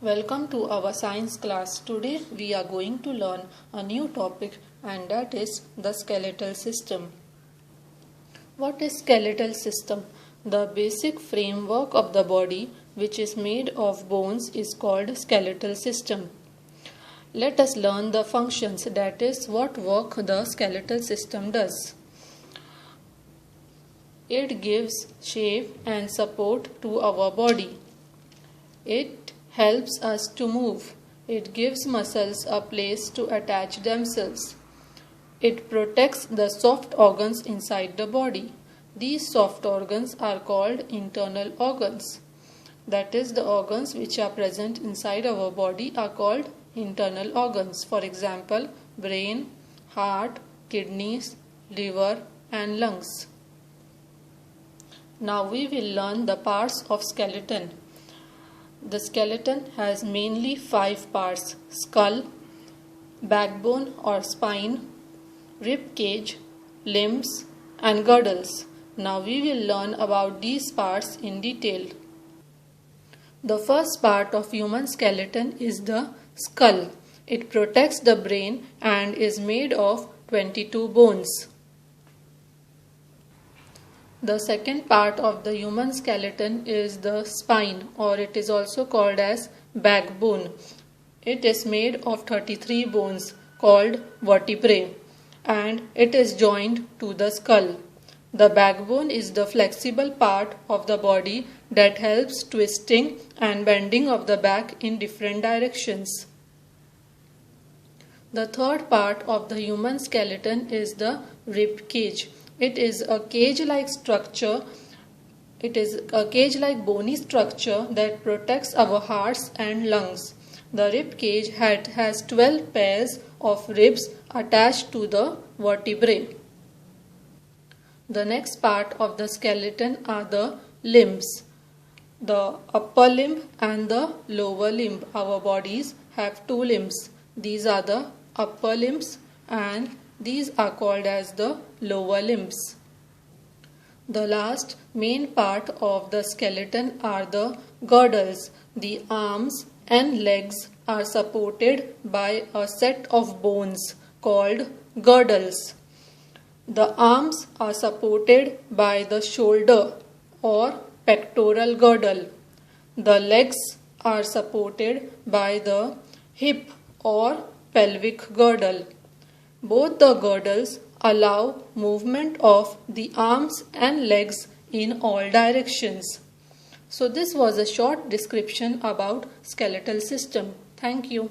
Welcome to our science class. Today we are going to learn a new topic, and that is the skeletal system. What is skeletal system? The basic framework of the body, which is made of bones, is called skeletal system. Let us learn the functions, that is what work the skeletal system does. It gives shape and support to our body. It helps us to move. It gives muscles a place to attach themselves. It protects the soft organs inside the body. These soft organs are called internal organs. That is, the organs which are present inside our body are called internal organs. For example, brain, heart, kidneys, liver and lungs. Now we will learn the parts of skeleton. The skeleton has mainly 5 parts: skull, backbone or spine, rib cage, limbs and girdles. Now we will learn about these parts in detail. The first part of human skeleton is the skull. It protects the brain and is made of 22 bones. The second part of the human skeleton is the spine, or it is also called as backbone. It is made of 33 bones called vertebrae, and it is joined to the skull. The backbone is the flexible part of the body that helps twisting and bending of the back in different directions. The third part of the human skeleton is the rib cage. It is a cage-like structure. It is a cage-like bony structure that protects our hearts and lungs. The rib cage has 12 pairs of ribs attached to the vertebrae. The next part of the skeleton are the limbs. The upper limb and the lower limb. Our bodies have 2 limbs. These are the upper limbs and these are called as the lower limbs. The last main part of the skeleton are the girdles. The arms and legs are supported by a set of bones called girdles. The arms are supported by the shoulder or pectoral girdle. The legs are supported by the hip or pelvic girdle. Both the girdles allow movement of the arms and legs in all directions. So this was a short description about skeletal system. Thank you.